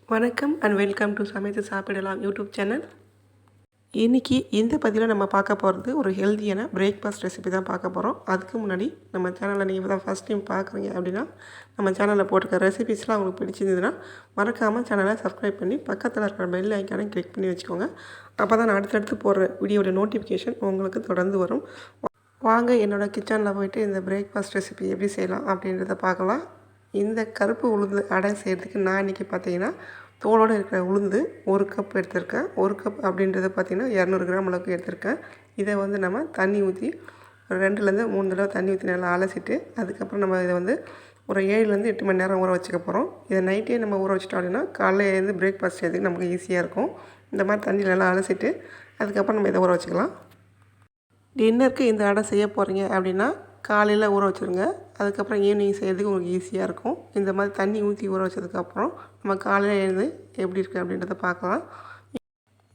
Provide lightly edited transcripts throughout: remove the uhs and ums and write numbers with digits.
வணக்கம் and welcome to சமைத்து சாப்பிடலாம் யூடியூப் சேனல். இன்றைக்கி இந்த பதிவில் நம்ம பார்க்க போகிறது ஒரு ஹெல்த்தியான பிரேக்ஃபாஸ்ட் ரெசிபி தான் பார்க்க போகிறோம். அதுக்கு முன்னாடி நம்ம சேனலில் நீங்கள் தான் ஃபஸ்ட் டைம் பார்க்குறீங்க அப்படின்னா நம்ம சேனலில் போட்டிருக்க ரெசிபிஸ்லாம் உங்களுக்கு பிடிச்சிருந்ததுன்னா மறக்காமல் சேனலை சப்ஸ்கிரைப் பண்ணி பக்கத்தில் இருக்கிற பெல் ஐக்கானை கிளிக் பண்ணி வச்சுக்கோங்க. அப்போ தான் நான் அடுத்தடுத்து போடுற வீடியோட நோட்டிஃபிகேஷன் உங்களுக்கு தொடர்ந்து வரும். வாங்க என்னோடய கிச்சனில் போய்ட்டு இந்த பிரேக்ஃபாஸ்ட் ரெசிபி எப்படி செய்யலாம் அப்படின்றத பார்க்கலாம். இந்த கருப்பு உளுந்து அடை செய்கிறதுக்கு நான் இன்றைக்கி பார்த்தீங்கன்னா தோலோடு இருக்கிற உளுந்து 1 கப் எடுத்திருக்கேன். 1 கப் அப்படின்றது பார்த்திங்கன்னா 200 கிராம் அளவுக்கு எடுத்திருக்கேன். இதை வந்து நம்ம தண்ணி ஊற்றி 2லேருந்து 3 தடவை தண்ணி ஊற்றி நல்லா அலசிட்டு அதுக்கப்புறம் நம்ம இதை வந்து ஒரு 7லேருந்து 8 மணி நேரம் ஊற வச்சுக்க போகிறோம். இதை நைட்டே நம்ம ஊற வச்சிட்டோம் அப்படின்னா காலையில் எழுந்து பிரேக்ஃபாஸ்ட் செய்யறதுக்கு நமக்கு ஈஸியாக இருக்கும். இந்த மாதிரி தண்ணியில் நல்லா அலசிட்டு அதுக்கப்புறம் நம்ம இதை ஊற வச்சுக்கலாம். டின்னருக்கு இந்த அடை செய்ய போகிறீங்க அப்படின்னா காலையில் ஊற வச்சுருங்க. அதுக்கப்புறம் ஈவினிங் செய்கிறதுக்கு உங்களுக்கு ஈஸியாக இருக்கும். இந்த மாதிரி தண்ணி ஊற்றி ஊற வச்சதுக்கப்புறம் நம்ம காலையில் எழுந்து எப்படி இருக்குது அப்படின்றத பார்க்கலாம்.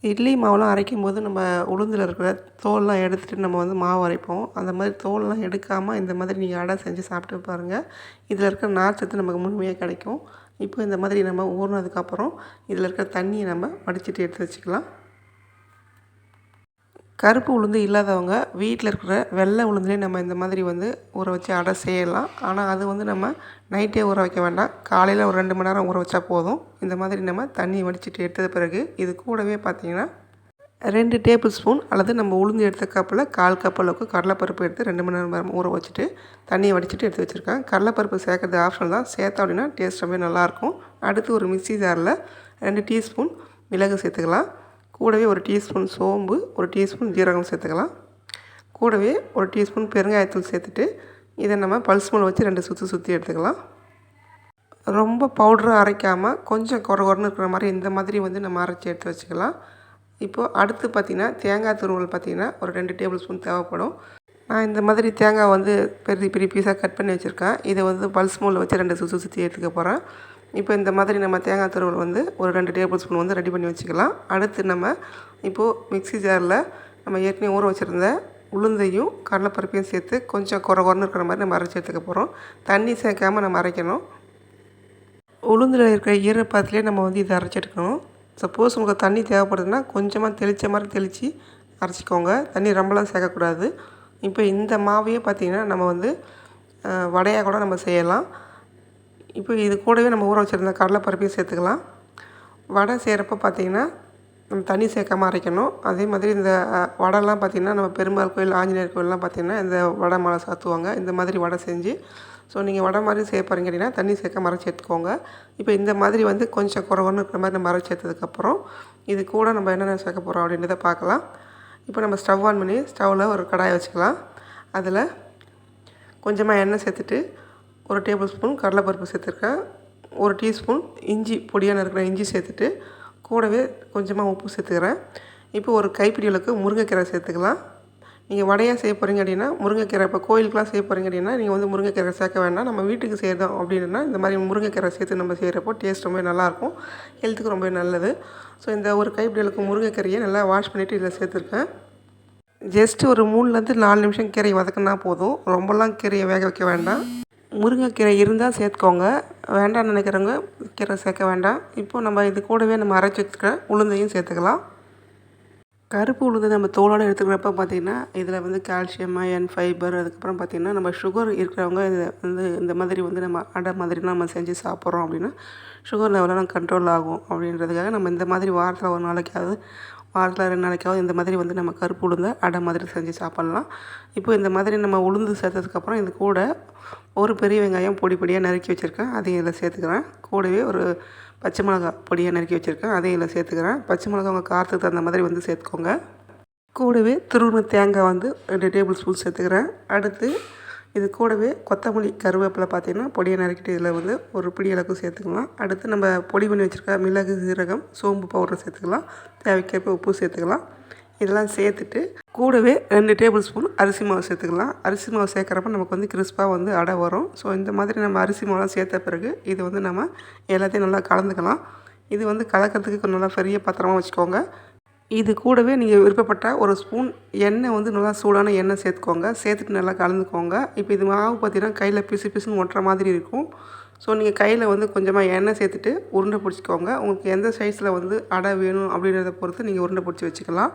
இட்லி மாவுலாம் அரைக்கும் போது நம்ம உளுந்தில் இருக்கிற தோல்லாம் எடுத்துகிட்டு நம்ம வந்து மாவு அரைப்போம். அந்த மாதிரி தோல்லாம் எடுக்காமல் இந்த மாதிரி நீங்கள் அடை செஞ்சு சாப்பிட்டு பாருங்கள். இதில் இருக்கிற நார்ச்சத்து நமக்கு முழுமையாக கிடைக்கும். இப்போ இந்த மாதிரி நம்ம ஊறினதுக்கப்புறம் இதில் இருக்கிற தண்ணியை நம்ம வடிச்சிட்டு எடுத்து வச்சுக்கலாம். கருப்பு உளுந்து இல்லாதவங்க வீட்டில் இருக்கிற வெள்ளை உளுந்துலேயே நம்ம இந்த மாதிரி வந்து ஊற வச்சு அடை செய்யலாம். ஆனால் அது வந்து நம்ம நைட்டே ஊற வைக்க வேண்டாம். காலையில் ஒரு 2 மணி நேரம் ஊற வச்சா போதும். இந்த மாதிரி நம்ம தண்ணி வடிச்சிட்டு எடுத்தது பிறகு இது கூடவே பார்த்திங்கன்னா 2 டேபிள் ஸ்பூன் அல்லது நம்ம உளுந்து எடுத்த கப்பில் 1/4 கப் அளவுக்கு கடலைப்பருப்பு எடுத்து 2 மணி நேரம் ஊற வச்சுட்டு தண்ணியை வடிச்சிட்டு எடுத்து வச்சுருக்கேன். கடலைப்பருப்பு சேர்க்குறது ஆப்ஷனல் தான். சேர்த்தோம் அப்படின்னா டேஸ்ட் ரொம்ப நல்லாயிருக்கும். அடுத்து ஒரு மிக்ஸி ஜாரில் 2 டீஸ்பூன் மிளகு சேர்த்துக்கலாம். கூடவே 1 டீஸ்பூன் சோம்பு, 1 டீஸ்பூன் ஜீரகம் சேர்த்துக்கலாம். கூடவே 1 டீஸ்பூன் பெருங்காயத்தூள் சேர்த்துட்டு இதை நம்ம பல்ஸ் மோடில் வச்சு 2 சுற்றி எடுத்துக்கலாம். ரொம்ப பவுடராக அரைக்காமல் கொஞ்சம் கொரன்னு இருக்கிற மாதிரி இந்த மாதிரி வந்து நம்ம அரைச்சி எடுத்து வச்சுக்கலாம். இப்போது அடுத்து பார்த்திங்கன்னா தேங்காய் துருவல் பார்த்திங்கன்னா ஒரு 2 டேபிள் ஸ்பூன் தேவைப்படும். நான் இந்த மாதிரி தேங்காய் வந்து பெரிய பெரிய பீஸாக கட் பண்ணி வச்சுருக்கேன். இதை வந்து பல்ஸ் மோடில் வச்சு 2 சுற்றி எடுத்துக்க போகிறேன். இப்போ இந்த மாதிரி நம்ம தேங்காய் துருவல் வந்து ஒரு 2 டேபிள் ஸ்பூன் வந்து ரெடி பண்ணி வச்சுக்கலாம். அடுத்து நம்ம இப்போது மிக்ஸி ஜாரில் நம்ம ஏற்கனவே ஊற வச்சுருந்த உளுந்தையும் கடலைப்பருப்பையும் சேர்த்து கொஞ்சம் கொரன்னு இருக்கிற மாதிரி நம்ம அரைச்சி எடுத்துக்க போகிறோம். தண்ணி சேர்க்காமல் நம்ம அரைக்கணும். உளுந்தில் இருக்கிற ஈரப்பதத்துலேயே நம்ம வந்து இதை அரைச்சி எடுக்கணும். சப்போஸ் உங்களுக்கு தண்ணி தேவைப்படுதுன்னா கொஞ்சமாக தெளித்த மாதிரி தெளித்து அரைச்சிக்கோங்க. தண்ணி ரொம்பலாம் சேர்க்கக்கூடாது. இப்போ இந்த மாவையே பார்த்திங்கன்னா நம்ம வந்து வடையாக கூட நம்ம செய்யலாம். இப்போ இது கூடவே நம்ம ஊற வச்சுருந்த கடலைப்பருப்பையும் சேர்த்துக்கலாம். வடை செய்கிறப்ப பார்த்திங்கன்னா நம்ம தண்ணி சேர்க்காமல் அரைக்கணும். அதே மாதிரி இந்த வடைலாம் பார்த்திங்கன்னா நம்ம பெருமாள் கோயில், ஆஞ்சநேயர் கோயிலெலாம் பார்த்திங்கன்னா இந்த வடை மாலை சாத்துவாங்க. இந்த மாதிரி வடை செஞ்சு நீங்கள் வடை மாதிரி செய்ய போகிறீங்க அப்படின்னா தண்ணி சேர்க்காம அரைச்சி எடுத்துக்கோங்க. இப்போ இந்த மாதிரி வந்து கொஞ்சம் கொரன்னு இருக்கிற மாதிரி நம்ம அரைச்சி எடுத்ததுக்கப்புறம் இது கூட நம்ம என்னென்ன சேர்க்க போகிறோம் அப்படின்றத பார்க்கலாம். இப்போ நம்ம ஸ்டவ் ஆன் பண்ணி ஸ்டவ்வில் ஒரு கடாயை வச்சுக்கலாம். அதில் கொஞ்சமாக எண்ணெய் சேர்த்துட்டு 1 டேபிள் ஸ்பூன் கடலைப்பருப்பு சேர்த்துருக்கேன். 1 டீஸ்பூன் இஞ்சி பொடியாக இருக்கிற இஞ்சி சேர்த்துட்டு கூடவே கொஞ்சமாக உப்பு சேர்த்துக்கிறேன். இப்போ ஒரு கைப்பிடி அளவுக்கு முருங்கைக்கீரை சேர்த்துக்கலாம். நீங்கள் வடையாக செய்ய போகிறீங்க அப்படின்னா முருங்கைக்கீரை, இப்போ கோயிலுக்குலாம் செய்ய போகிறீங்க அப்படின்னா நீங்கள் வந்து முருங்கைக்கீரை சேர்க்க வேண்டாம். நம்ம வீட்டுக்கு செய்கிறோம் அப்படின்னா இந்த மாதிரி முருங்கைக்கீரை சேர்த்து நம்ம செய்கிறப்போ டேஸ்ட் ரொம்ப நல்லாயிருக்கும். ஹெல்த்துக்கு ரொம்ப நல்லது. இந்த ஒரு கைப்பிடி அளவுக்கு முருங்கைக்கீரையை நல்லா வாஷ் பண்ணிவிட்டு இதில் சேர்த்துருக்கேன். ஜஸ்ட்டு ஒரு 3லேருந்து 4 நிமிஷம் கீரையை வதக்கினா போதும். ரொம்பலாம் கீரையை வேக வைக்க வேண்டாம். முருங்கைக்கீரை இருந்தால் சேர்த்துக்கோங்க. வேண்டாம்னு நினைக்கிறவங்க கீரை சேர்க்க வேண்டாம். இப்போது நம்ம இது கூடவே நம்ம அரைச்சி வச்சுக்கிற உளுந்தையும் சேர்த்துக்கலாம். கருப்பு உளுந்து நம்ம தோலோடு எடுத்துக்கிறப்ப பார்த்திங்கன்னா இதில் வந்து கால்சியம், அயன், ஃபைபர், அதுக்கப்புறம் பார்த்திங்கன்னா நம்ம சுகர் இருக்கிறவங்க இதை வந்து இந்த மாதிரி வந்து நம்ம அடை மாதிரிலாம் நம்ம செஞ்சு சாப்பிட்றோம் அப்படின்னா சுகர் லெவலெலாம் கண்ட்ரோல் ஆகும். அப்படின்றதுக்காக நம்ம இந்த மாதிரி வாரத்தில் 1 நாளைக்காவது, வாரத்தில் 2 நாளைக்காவது இந்த மாதிரி வந்து நம்ம கருப்பு உளுந்தை அடை மாதிரி செஞ்சு சாப்பிட்லாம். இப்போ இந்த மாதிரி நம்ம உளுந்து சேர்த்ததுக்கப்புறம் இது கூட ஒரு பெரிய வெங்காயம் பொடியாக நறுக்கி வச்சுருக்கேன். அதையும் இதில் சேர்த்துக்கிறேன். கூடவே ஒரு பச்சை மிளகா பொடியாக நறுக்கி வச்சுருக்கேன். அதையும் இதில் சேர்த்துக்கிறேன். பச்சை மிளகா உங்கள் காரத்துக்கு தகுந்த மாதிரி வந்து சேர்த்துக்கோங்க. கூடவே துருவின தேங்காய் வந்து 2 டேபிள் ஸ்பூன் சேர்த்துக்கிறேன். அடுத்து இது கூடவே கொத்தமல்லி, கருவேப்பிலை பார்த்திங்கன்னா பொடியை நறுக்கிட்டு இதில் வந்து ஒரு பிடி அளவுக்கு சேர்த்துக்கலாம். அடுத்து நம்ம பொடி பண்ணி வச்சுருக்க மிளகு, சீரகம், சோம்பு பவுடர் சேர்த்துக்கலாம். தேவைக்கேற்ப உப்பு சேர்த்துக்கலாம். இதெல்லாம் சேர்த்துட்டு கூடவே 2 டேபிள் ஸ்பூன் அரிசி மாவு சேர்த்துக்கலாம். அரிசி மாவு சேர்க்குறப்ப நமக்கு வந்து கிறிஸ்பாக வந்து அடை வரும். இந்த மாதிரி நம்ம அரிசி மாவுலாம் சேர்த்த பிறகு இது வந்து நம்ம எல்லாத்தையும் நல்லா கலந்துக்கலாம். இது வந்து கலக்கிறதுக்கு கொஞ்சம் நல்லா பெரிய பாத்திரமாக வச்சுக்கோங்க. இது கூடவே நீங்கள் விருப்பப்பட்டால் 1 ஸ்பூன் எண்ணெய் வந்து நல்லா சூடான எண்ணெய் சேர்த்துக்கோங்க. சேர்த்துட்டு நல்லா கலந்துக்கோங்க. இப்போ இது மாவு பார்த்திங்கன்னா கையில் பிசுன்னு ஒட்டுற மாதிரி இருக்கும். ஸோ நீங்கள் கையில் வந்து கொஞ்சமாக எண்ணெய் சேர்த்துட்டு உருண்டை பிடிச்சிக்கோங்க. உங்களுக்கு எந்த சைஸில் வந்து அடை வேணும் அப்படின்றத பொறுத்து நீங்கள் உருண்டை பிடிச்சி வச்சுக்கலாம்.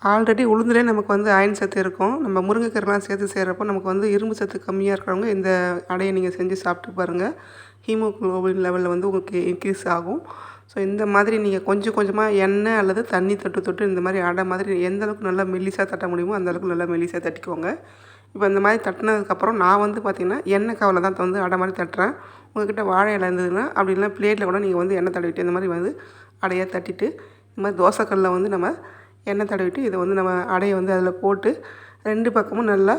ஆல்ரெடி உளுந்துலே நமக்கு வந்து அயன் சத்து இருக்கும். நம்ம முருங்கைக்கீரைலாம் சேர்த்து செய்கிறப்போ நமக்கு வந்து இரும்பு சத்து கம்மியாக இருக்கிறவங்க இந்த அடையை நீங்கள் செஞ்சு சாப்பிட்டு பாருங்கள். ஹீமோகுளோபின் லெவலில் வந்து உங்களுக்கு இன்க்ரீஸ் ஆகும். ஸோ இந்த மாதிரி நீங்கள் கொஞ்சம் கொஞ்சமாக எண்ணெய் அல்லது தண்ணி தொட்டு தொட்டு இந்த மாதிரி அடை மாதிரி எந்த அளவுக்கு நல்லா மெல்லிசாக தட்ட முடியுமோ அந்த அளவுக்கு நல்லா மெல்லிசாக தட்டிக்கோங்க. இப்போ இந்த மாதிரி தட்டினதுக்கப்புறம் நான் வந்து பார்த்திங்கன்னா எண்ணெய் கவலை தான் வந்து அடை மாதிரி தட்டுறேன். உங்கள்கிட்ட வாழை இலை இருந்ததுன்னா அப்படி இல்லைனா பிளேட்டில் கூட நீங்கள் வந்து எண்ணெய் தடவிட்டு இந்த மாதிரி வந்து அடையை தட்டிட்டு இந்த மாதிரி தோசைக்கல்லில் வந்து நம்ம எண்ணெய் தடவிட்டு இதை வந்து நம்ம அடையை வந்து அதில் போட்டு 2 பக்கமும் நல்லா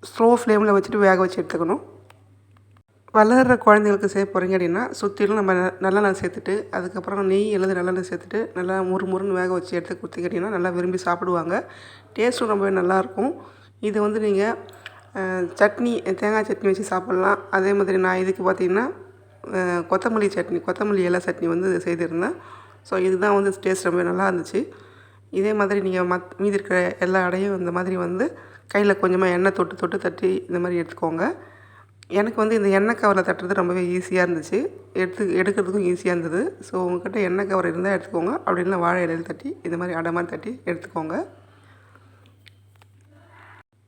ஸ்லோ ஃப்ளேமில் வச்சுட்டு வேக வச்சு எடுத்துக்கணும். வளர்கிற குழந்தைங்களுக்கு செய்ய போகிறீங்க அப்படின்னா சுற்றிலும் நம்ம நல்லெண்ணெய் சேர்த்துட்டு அதுக்கப்புறம் நெய் அல்லது நல்லெண்ணெய் சேர்த்துட்டு நல்லா முறுமுறுன்னு வேக வச்சு எடுத்து கொடுத்தீங்க அப்படின்னா நல்லா விரும்பி சாப்பிடுவாங்க. டேஸ்ட்டும் ரொம்பவே நல்லாயிருக்கும். இது வந்து நீங்கள் சட்னி தேங்காய் சட்னி வச்சு சாப்பிட்லாம். அதே மாதிரி நான் இதுக்கு பார்த்திங்கன்னா கொத்தமல்லி இலை சட்னி வந்து செய்திருந்தேன். ஸோ இதுதான் வந்து டேஸ்ட் ரொம்ப நல்லா இருந்துச்சு. இதே மாதிரி நீங்கள் மீதி இருக்கிற எல்லா அடையும் இந்த மாதிரி வந்து கையில் கொஞ்சமாக எண்ணெய் தொட்டு தொட்டு தட்டி இந்த மாதிரி எடுத்துக்கோங்க. எனக்கு வந்து இந்த எண்ணெய் கவரில் தட்டுறது ரொம்பவே ஈஸியாக இருந்துச்சு. எடுக்கிறதுக்கும் ஈஸியாக இருந்தது. ஸோ உங்கள்கிட்ட எண்ணெய் கவர் இருந்தால் எடுத்துக்கோங்க. அப்படி இல்லைனா வாழை இலையில் தட்டி இந்த மாதிரி அடை மாதிரி தட்டி எடுத்துக்கோங்க.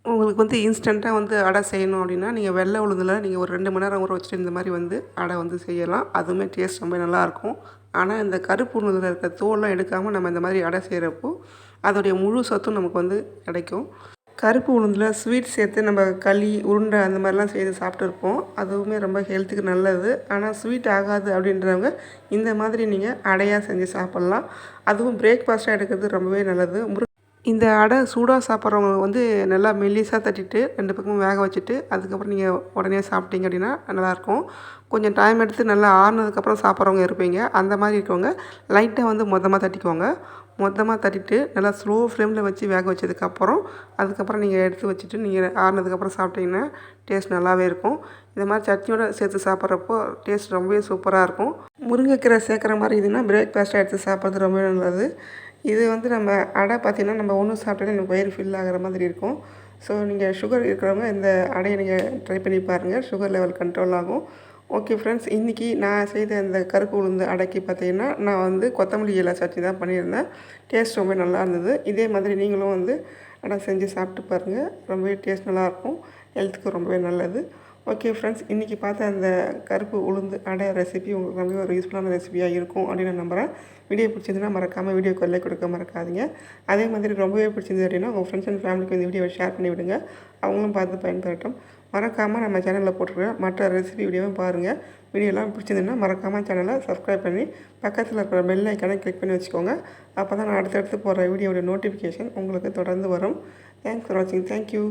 உங்களுக்கு வந்து இன்ஸ்டண்ட்டாக வந்து அடை செய்யணும் அப்படின்னா நீங்கள் வெள்ளை உளுந்தில் நீங்கள் ஒரு 2 மணி நேரம் ஊற வச்சுட்டு இந்த மாதிரி வந்து அடை வந்து செய்யலாம். அதுவுமே டேஸ்ட் ரொம்ப நல்லாயிருக்கும். ஆனால் இந்த கருப்பு உளுந்தில் இருக்கிற தோல்லாம் எடுக்காமல் நம்ம இந்த மாதிரி அடை செய்கிறப்போ அதோடைய முழு சத்தும் நமக்கு வந்து கிடைக்கும். கருப்பு உளுந்தில் ஸ்வீட் சேர்த்து நம்ம களி உருண்டை அந்த மாதிரிலாம் செய்து சாப்பிட்டுருப்போம். அதுவுமே ரொம்ப ஹெல்த்துக்கு நல்லது. ஆனால் ஸ்வீட் ஆகாது அப்படின்றவங்க இந்த மாதிரி நீங்கள் அடையாக செஞ்சு சாப்பிட்லாம். அதுவும் பிரேக்ஃபாஸ்ட்டாக எடுக்கிறது ரொம்பவே நல்லது. இந்த அடை சூடாக சாப்பிட்றவங்க வந்து நல்லா மெல்லிசாக தட்டிட்டு 2 பக்கமும் வேக வச்சுட்டு அதுக்கப்புறம் நீங்கள் உடனே சாப்பிட்டீங்க அப்படின்னா நல்லாயிருக்கும். கொஞ்சம் டைம் எடுத்து நல்லா ஆறுனதுக்கப்புறம் சாப்பிட்றவங்க இருப்பீங்க. அந்த மாதிரி இருக்கவங்க லைட்டாக வந்து மொத்தமாக தட்டிக்கோங்க. மொத்தமாக தட்டிட்டு நல்லா ஸ்லோ ஃப்ளேமில் வச்சு வேக வச்சதுக்கப்புறம் அதுக்கப்புறம் நீங்கள் எடுத்து வச்சுட்டு நீங்கள் ஆறுனதுக்கப்புறம் சாப்பிட்டீங்கன்னா டேஸ்ட் நல்லாவே இருக்கும். இந்த மாதிரி சட்னியோட சேர்த்து சாப்பிட்றப்போ டேஸ்ட் ரொம்பவே சூப்பராக இருக்கும். முருங்கைக்கீரை சேர்க்குற மாதிரி இதுன்னா பிரேக்ஃபாஸ்ட்டாக எடுத்து சாப்பிட்றது ரொம்பவே நல்லது. இது வந்து நம்ம அடை பார்த்திங்கன்னா நம்ம ஒன்று சாப்பிட்டாலே எனக்கு வயிறு ஃபில் ஆகிற மாதிரி இருக்கும். ஸோ நீங்கள் சுகர் இருக்கிறவங்க இந்த அடையை நீங்கள் ட்ரை பண்ணி பாருங்கள். சுகர் லெவல் கண்ட்ரோல் ஆகும். ஓகே ஃப்ரெண்ட்ஸ், இன்றைக்கி நான் செய்த இந்த கருப்பு உளுந்து அடைக்கு பார்த்திங்கன்னா நான் வந்து கொத்தமல்லி இலை சட்னி தான் பண்ணியிருந்தேன். டேஸ்ட் ரொம்ப நல்லா இருந்தது. இதே மாதிரி நீங்களும் வந்து அடை செஞ்சு சாப்பிட்டு பாருங்கள். ரொம்பவே டேஸ்ட் நல்லாயிருக்கும். ஹெல்த்துக்கு ரொம்பவே நல்லது. ஓகே ஃப்ரெண்ட்ஸ், இன்றைக்கி பார்த்த அந்த கருப்பு உளுந்து அடை ரெசிபி உங்களுக்கு ரொம்பவே ஒரு யூஸ்ஃபுல்லான ரெசிபியாக இருக்கும் அப்படின்னு நான் நம்புகிறேன். வீடியோ பிடிச்சிருந்துன்னா மறக்காமல் வீடியோக்கு லைக் கொடுக்க மறக்காதீங்க. அதே மாதிரி ரொம்பவே பிடிச்சிருந்தது அப்படின்னா உங்கள் ஃப்ரெண்ட்ஸ் அண்ட் ஃபேமிலிக்கு இந்த வீடியோவை ஷேர் பண்ணி விடுங்க. அவங்களும் பார்த்து பயன்பெறட்டும். மறக்காமல் நம்ம சேனலில் போட்டுருக்க மற்ற ரெசிபி வீடியோவும் பாருங்கள். வீடியோலாம் பிடிச்சிருந்துன்னா மறக்காமல் சேனலை சப்ஸ்கிரைப் பண்ணி பக்கத்தில் இருக்கிற பெல் ஐக்கானை கிளிக் பண்ணி வச்சுக்கோங்க. அப்போ தான் நான் அடுத்தடுத்து போகிற வீடியோட நோட்டிஃபிகேஷன் உங்களுக்கு தொடர்ந்து வரும். தேங்க்ஸ் ஃபார் வாட்சிங். தேங்க்யூ.